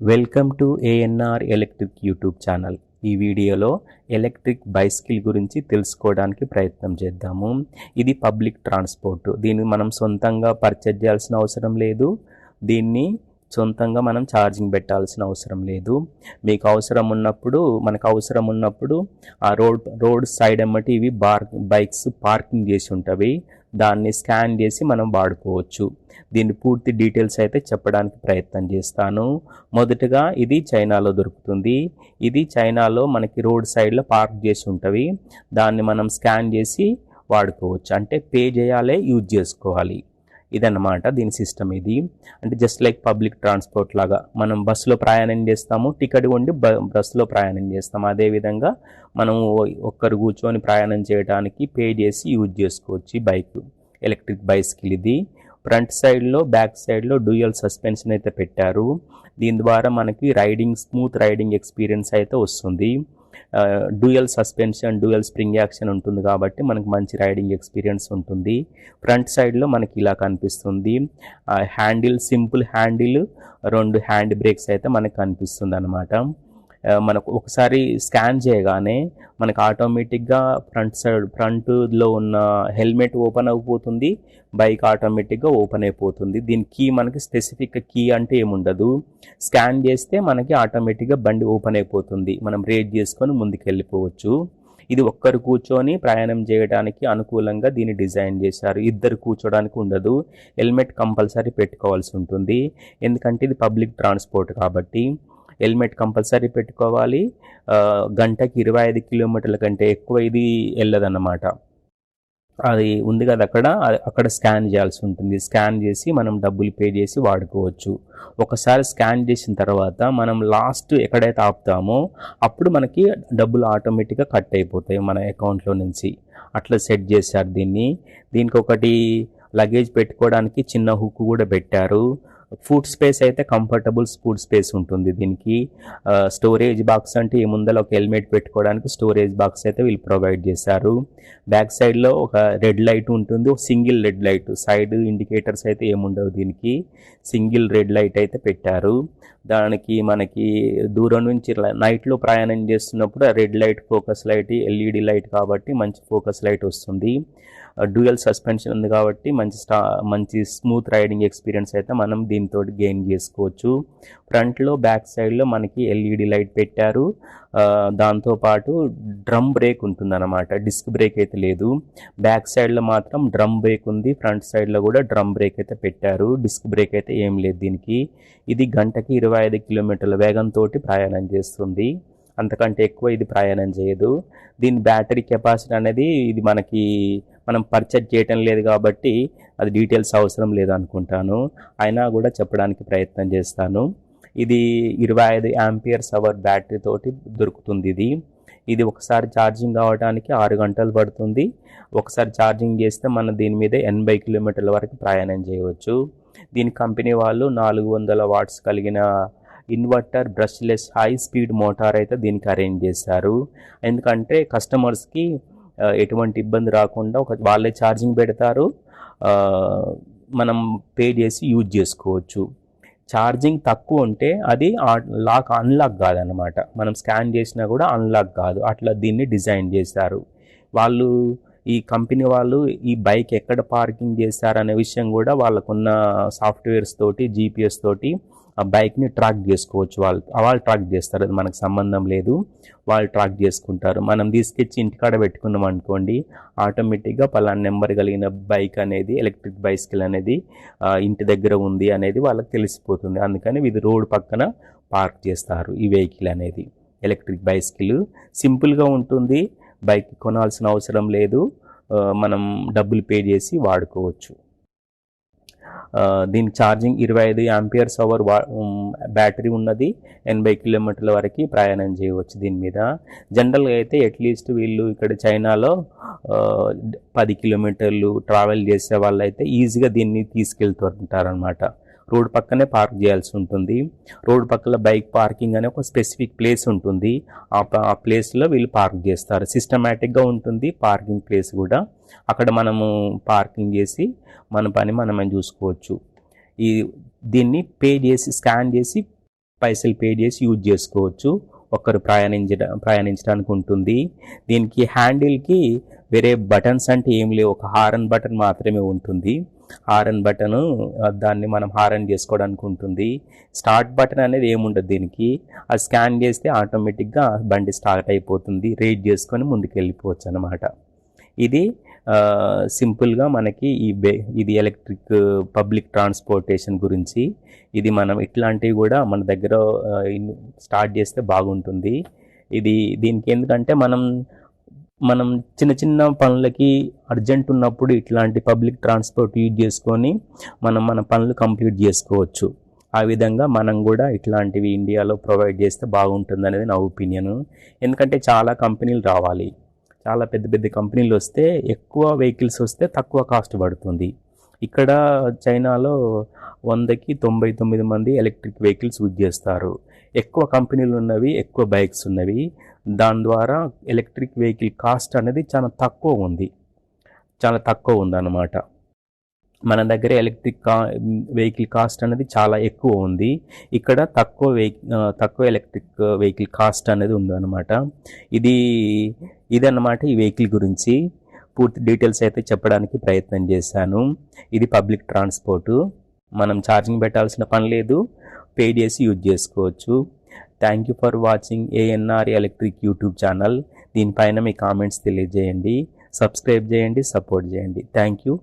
Welcome to ANR electric YouTube channel. ఈ వీడియోలో electric bicycle గురించి తెలుసుకోవడానికి ప్రయత్నం చేద్దాము. ఇది పబ్లిక్ ట్రాన్స్పోర్ట్. దీన్ని మనం సొంతంగా పర్చేజ్ చేయాల్సిన అవసరం లేదు. దీన్ని సొంతంగా మనం ఛార్జింగ్ పెట్టాల్సిన అవసరం లేదు. మనకు అవసరం ఉన్నప్పుడు ఆ రోడ్ సైడ్ ఎమ్మటి ఇవి బైక్స్ పార్కింగ్ చేసి ఉంటవి. దాన్ని స్కాన్ చేసి మనం వాడుకోవచ్చు. దీని పూర్తి డీటెయిల్స్ అయితే చెప్పడానికి ప్రయత్నం చేస్తాను. మొదటగా ఇది చైనాలో దొరుకుతుంది. ఇది చైనాలో మనకి రోడ్ సైడ్లో పార్క్ చేసి ఉంటవి. దాన్ని మనం స్కాన్ చేసి వాడుకోవచ్చు. అంటే పే చేయాలి, యూజ్ చేసుకోవాలి. ఇదన్నమాట దీని సిస్టమ్. ఇది అంటే జస్ట్ లైక్ పబ్లిక్ ట్రాన్స్పోర్ట్ లాగా మనం బస్సులో ప్రయాణం చేస్తాము, టికెట్ కొండి బస్సులో ప్రయాణం చేస్తాము. అదేవిధంగా మనం ఒక్కరు కూర్చొని ప్రయాణం చేయడానికి పే చేసి యూజ్ చేసుకోవచ్చు. ఈ బైక్ ఎలక్ట్రిక్ బైసికిల్. ఇది ఫ్రంట్ సైడ్లో బ్యాక్ సైడ్లో డ్యూయల్ సస్పెన్షన్ అయితే పెట్టారు. దీని ద్వారా మనకి స్మూత్ రైడింగ్ ఎక్స్పీరియన్స్ అయితే వస్తుంది. Dual suspension, dual spring action ఉంటుంది కాబట్టి మనకు మంచి రైడింగ్ ఎక్స్పీరియన్స్ ఉంటుంది. ఫ్రంట్ సైడ్లో మనకి ఇలా కనిపిస్తుంది. సింపుల్ హ్యాండిల్, 2 హ్యాండ్ బ్రేక్స్ అయితే మనకు కనిపిస్తుంది అనమాట. మనకు ఒకసారి స్కాన్ చేయగానే మనకు ఆటోమేటిక్గా ఫ్రంట్లో ఉన్న హెల్మెట్ ఓపెన్ అయిపోతుంది. బైక్ ఆటోమేటిక్గా ఓపెన్ అయిపోతుంది. దీని కీ మనకి స్పెసిఫిక్ కీ అంటే ఏముండదు. స్కాన్ చేస్తే మనకి ఆటోమేటిక్గా బండి ఓపెన్ అయిపోతుంది. మనం రేట్ చేసుకొని ముందుకు వెళ్ళిపోవచ్చు. ఇది ఒక్కరు కూర్చొని ప్రయాణం చేయడానికి అనుకూలంగా దీన్ని డిజైన్ చేశారు. ఇద్దరు కూర్చోడానికి ఉండదు. హెల్మెట్ కంపల్సరీ పెట్టుకోవాల్సి ఉంటుంది. ఎందుకంటే ఇది పబ్లిక్ ట్రాన్స్పోర్ట్ కాబట్టి హెల్మెట్ కంపల్సరీ పెట్టుకోవాలి. గంటకి 25 కిలోమీటర్ల కంటే ఎక్కువ ఇది వెళ్ళదన్నమాట. అది ఉంది కదా అక్కడ స్కాన్ చేయాల్సి ఉంటుంది. స్కాన్ చేసి మనం డబ్బులు పే చేసి వాడుకోవచ్చు. ఒకసారి స్కాన్ చేసిన తర్వాత మనం లాస్ట్ ఎక్కడైతే ఆపుతామో అప్పుడు మనకి డబ్బులు ఆటోమేటిక్గా కట్ అయిపోతాయి మన అకౌంట్లో నుంచి. అట్లా సెట్ చేశారు దీనికి ఒకటి లగేజ్ పెట్టుకోవడానికి చిన్న హుక్ కూడా పెట్టారు. ఫుడ్ స్పేస్ అయితే కంఫర్టబుల్ ఫుడ్ స్పేస్ ఉంటుంది దీనికి. స్టోరేజ్ బాక్స్ అంటే ఈ ముందర ఒక హెల్మెట్ పెట్టుకోవడానికి స్టోరేజ్ బాక్స్ అయితే వీళ్ళు ప్రొవైడ్ చేశారు. బ్యాక్ సైడ్లో ఒక రెడ్ లైట్ ఉంటుంది. ఒక single red light, side indicators అయితే ఏముండవు దీనికి. సింగిల్ రెడ్ లైట్ అయితే పెట్టారు. దానికి మనకి దూరం నుంచి నైట్లో ప్రయాణం చేస్తున్నప్పుడు red light focus light, LED light కాబట్టి మంచి ఫోకస్ లైట్ వస్తుంది. డ్యూయల్ సస్పెన్షన్ ఉంది కాబట్టి మంచి స్మూత్ రైడింగ్ ఎక్స్పీరియన్స్ అయితే మనం దీంతో గెయిన్ చేసుకోవచ్చు. ఫ్రంట్లో బ్యాక్ సైడ్లో మనకి ఎల్ఈడి లైట్ పెట్టారు. దాంతోపాటు డ్రమ్ బ్రేక్ ఉంటుందన్నమాట. డిస్క్ బ్రేక్ అయితే లేదు. బ్యాక్ సైడ్లో మాత్రం డ్రమ్ బ్రేక్ ఉంది. ఫ్రంట్ సైడ్లో కూడా డ్రమ్ బ్రేక్ అయితే పెట్టారు. డిస్క్ బ్రేక్ అయితే ఏం లేదు దీనికి. ఇది గంటకి 25 కిలోమీటర్ల వేగంతో ప్రయాణం చేస్తుంది. అంతకంటే ఎక్కువ ఇది ప్రయాణం చేయదు. దీని బ్యాటరీ కెపాసిటీ అనేది ఇది మనం పర్చేజ్ చేయటం లేదు కాబట్టి అది డీటెయిల్స్ అవసరం లేదనుకుంటాను. అయినా కూడా చెప్పడానికి ప్రయత్నం చేస్తాను. ఇది 25 ఆంపియర్స్ అవర్ బ్యాటరీ తోటి దొరుకుతుంది. ఇది ఒకసారి ఛార్జింగ్ అవ్వడానికి 6 గంటలు పడుతుంది. ఒకసారి ఛార్జింగ్ చేస్తే మనం దీని మీద 80 కిలోమీటర్ల వరకు ప్రయాణం చేయవచ్చు. దీని కంపెనీ వాళ్ళు 400 వాట్స్ కలిగిన inverter brushless high speed motor అయితే దీనికి అరేంజ్ చేశారు. ఎందుకంటే కస్టమర్స్కి ఎటువంటి ఇబ్బంది రాకుండా వాళ్ళే ఛార్జింగ్ పెడతారు. మనం పే చేసి యూజ్ చేసుకోవచ్చు. ఛార్జింగ్ తక్కువ ఉంటే అది అన్లాక్ కాదనమాట. మనం స్కాన్ చేసినా కూడా అన్లాక్ కాదు. అట్లా దీన్ని డిజైన్ చేశారు వాళ్ళు. ఈ కంపెనీ వాళ్ళు ఈ బైక్ ఎక్కడ పార్కింగ్ చేశారనే విషయం కూడా వాళ్ళకున్న సాఫ్ట్వేర్స్ తోటి, జీపీఎస్ తోటి ఆ బైక్ని ట్రాక్ చేసుకోవచ్చు. వాళ్ళు ట్రాక్ చేస్తారు. అది మనకు సంబంధం లేదు. వాళ్ళు ట్రాక్ చేసుకుంటారు. మనం తీసుకొచ్చి ఇంటికాడ పెట్టుకున్నాం అనుకోండి, ఆటోమేటిక్గా పలానా నెంబర్ కలిగిన బైక్ అనేది, ఎలక్ట్రిక్ బైసికిల్ అనేది ఇంటి దగ్గర ఉంది అనేది వాళ్ళకి తెలిసిపోతుంది. అందుకని ఇది రోడ్ పక్కన పార్క్ చేస్తారు ఈ వెహికల్ అనేది. ఎలక్ట్రిక్ బైసికిల్ సింపుల్గా ఉంటుంది. బైక్ కొనాల్సిన అవసరం లేదు. మనం డబ్బులు పే చేసి వాడుకోవచ్చు. దీని ఛార్జింగ్ 25 ఆంపియర్స్ అవర్ బ్యాటరీ ఉన్నది. 80 కిలోమీటర్ల వరకు ప్రయాణం చేయవచ్చు దీని మీద. జనరల్గా అయితే అట్లీస్ట్ వీళ్ళు ఇక్కడ చైనాలో 10 కిలోమీటర్లు ట్రావెల్ చేసే వాళ్ళు అయితే ఈజీగా దీన్ని తీసుకెళ్తుంటారనమాట. రోడ్ పక్కనే పార్క్ చేయాల్సి ఉంటుంది. రోడ్ పక్కన బైక్ పార్కింగ్ అనే ఒక స్పెసిఫిక్ ప్లేస్ ఉంటుంది. ఆ ప్లేస్లో వీళ్ళు పార్క్ చేస్తారు. సిస్టమేటిక్గా ఉంటుంది పార్కింగ్ ప్లేస్ కూడా. అక్కడ మనము పార్కింగ్ చేసి మన పని మనమే చూసుకోవచ్చు. దీన్ని పే చేసి స్కాన్ చేసి పైసలు పే చేసి యూజ్ చేసుకోవచ్చు. ఒక్కరు ప్రయాణించడానికి ఉంటుంది. దీనికి హ్యాండిల్కి వేరే బటన్స్ అంటే ఏం లేవు, ఒక హారన్ బటన్ మాత్రమే ఉంటుంది. హారన్ బటను దాన్ని మనం హారన్ చేసుకోవడానికి ఉంటుంది. స్టార్ట్ బటన్ అనేది ఏముండదు దీనికి. అది స్కాన్ చేస్తే ఆటోమేటిక్గా బండి స్టార్ట్ అయిపోతుంది. రేట్ చేసుకొని ముందుకు వెళ్ళిపోవచ్చు అన్నమాట. ఇది సింపుల్గా మనకి ఇది ఎలక్ట్రిక్ పబ్లిక్ ట్రాన్స్పోర్టేషన్ గురించి. ఇది మనం ఇట్లాంటివి కూడా మన దగ్గర స్టార్ట్ చేస్తే బాగుంటుంది. దీనికి ఎందుకంటే మనం చిన్న చిన్న పనులకి అర్జెంట్ ఉన్నప్పుడు ఇట్లాంటి పబ్లిక్ ట్రాన్స్పోర్ట్ యూజ్ చేసుకొని మన పనులు కంప్లీట్ చేసుకోవచ్చు. ఆ విధంగా మనం కూడా ఇట్లాంటివి ఇండియాలో ప్రొవైడ్ చేస్తే బాగుంటుంది అనేది నా ఒపీనియన్. ఎందుకంటే చాలా కంపెనీలు రావాలి, చాలా పెద్ద పెద్ద కంపెనీలు వస్తే ఎక్కువ వెహికల్స్ వస్తే తక్కువ కాస్ట్ పడుతుంది. ఇక్కడ చైనాలో 100కి 99 మంది ఎలక్ట్రిక్ వెహికల్స్ యూజ్ చేస్తారు. ఎక్కువ కంపెనీలు ఉన్నవి, ఎక్కువ బైక్స్ ఉన్నవి. దాని ద్వారా ఎలక్ట్రిక్ వెహికల్ కాస్ట్ అనేది చాలా తక్కువ ఉందన్నమాట. మన దగ్గర ఎలక్ట్రిక్ వెహికల్ కాస్ట్ అనేది చాలా ఎక్కువ ఉంది. ఇక్కడ తక్కువ ఎలక్ట్రిక్ వెహికల్ కాస్ట్ అనేది ఉందన్నమాట. ఇదన్నమాట ఈ వెహికల్ గురించి పూర్తి డీటెయిల్స్ అయితే చెప్పడానికి ప్రయత్నం చేశాను. ఇది పబ్లిక్ ట్రాన్స్పోర్టు. మనం ఛార్జింగ్ పెట్టాల్సిన పని లేదు, పే చేసి యూజ్ చేసుకోవచ్చు. Thank you for watching ANR electric YouTube channel. దీనిపైన మీ కామెంట్స్ తెలియజేయండి, సబ్స్క్రైబ్ చేయండి, సపోర్ట్ చేయండి. Thank you.